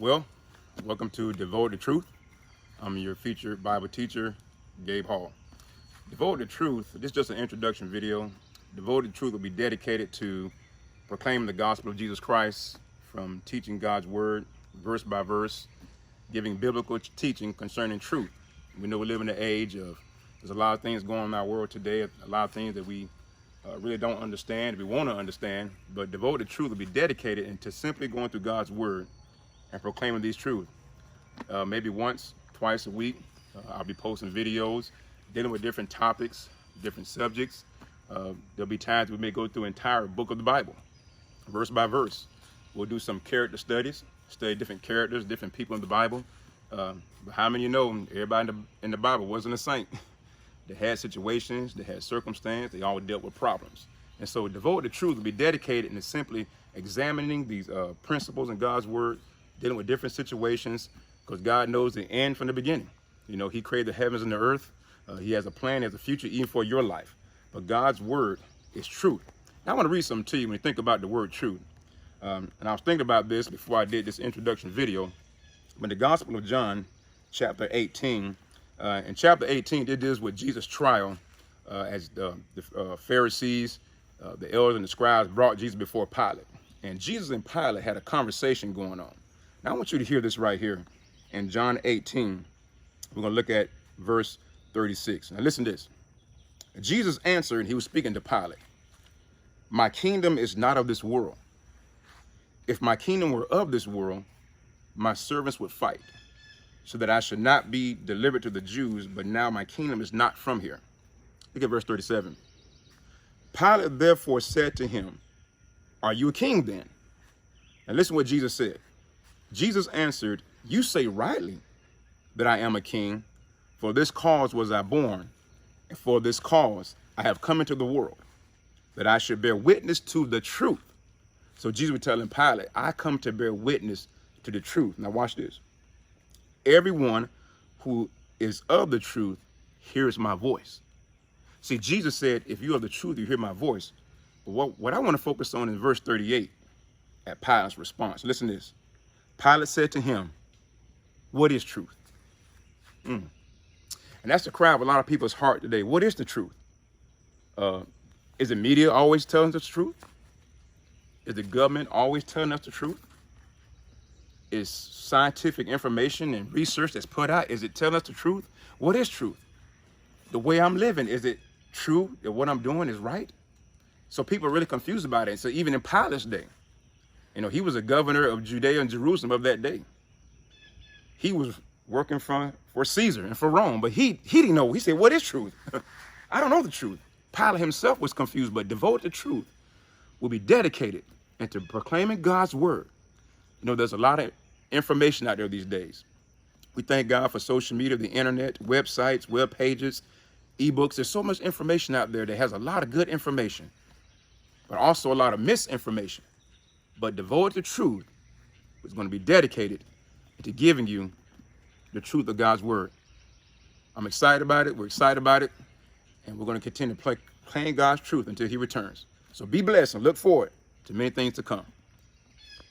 Well, welcome to Devote the Truth. I'm your featured Bible teacher, Gabe Hall. Devote the Truth, this is just an introduction video. Devote the Truth will be dedicated to proclaiming the gospel of Jesus Christ, from teaching God's word verse by verse, giving biblical teaching concerning truth. We know we live in an age of, there's a lot of things going on in our world today, a lot of things that we really don't understand, we want to understand, but Devote the Truth will be dedicated into simply going through God's word and proclaiming these truths. Maybe once, twice a week, I'll be posting videos dealing with different topics, different subjects. There'll be times we may go through an entire book of the Bible, verse by verse. We'll do some character studies, study different characters, different people in the Bible. But how many of you know everybody in the Bible wasn't a saint? They had situations, they had circumstances, they all dealt with problems. And so Devote the Truth will be dedicated into simply examining these principles in God's word, dealing with different situations, because God knows the end from the beginning. You know, he created the heavens and the earth. He has a plan, he has a future even for your life. But God's word is truth. Now, I want to read something to you when you think about the word truth. And I was thinking about this before I did this introduction video. But the Gospel of John, chapter 18, in chapter 18, it deals with Jesus' trial as the Pharisees, the elders and the scribes brought Jesus before Pilate. And Jesus and Pilate had a conversation going on. Now, I want you to hear this right here. In John 18, we're going to look at verse 36. Now, listen to this. Jesus answered, and he was speaking to Pilate, "My kingdom is not of this world. If my kingdom were of this world, my servants would fight, so that I should not be delivered to the Jews, but now my kingdom is not from here." Look at verse 37. Pilate therefore said to him, "Are you a king then?" And listen what Jesus said. Jesus answered, "You say rightly that I am a king. For this cause was I born, and for this cause I have come into the world, that I should bear witness to the truth." So Jesus was telling Pilate, I come to bear witness to the truth. Now watch this. Everyone who is of the truth hears my voice. See, Jesus said, if you are the truth, you hear my voice. But what I want to focus on is verse 38 at Pilate's response. Listen to this. Pilate said to him, "What is truth?" And that's the cry of a lot of people's heart today. What is the truth? Is the media always telling us the truth? Is the government always telling us the truth? Is scientific information and research that's put out, is it telling us the truth? What is truth? The way I'm living, is it true that what I'm doing is right? So people are really confused about it. And so even in Pilate's day, you know, he was a governor of Judea and Jerusalem of that day. He was working for Caesar and for Rome, but he didn't know. He said, what is truth? I don't know the truth. Pilate himself was confused, but Devote the Truth will be dedicated into proclaiming God's word. You know, there's a lot of information out there these days. We thank God for social media, the internet, websites, web pages, ebooks. There's so much information out there that has a lot of good information, but also a lot of misinformation. But Devote the Truth is going to be dedicated to giving you the truth of God's word. I'm excited about it. We're excited about it. And we're going to continue playing God's truth until he returns. So be blessed and look forward to many things to come.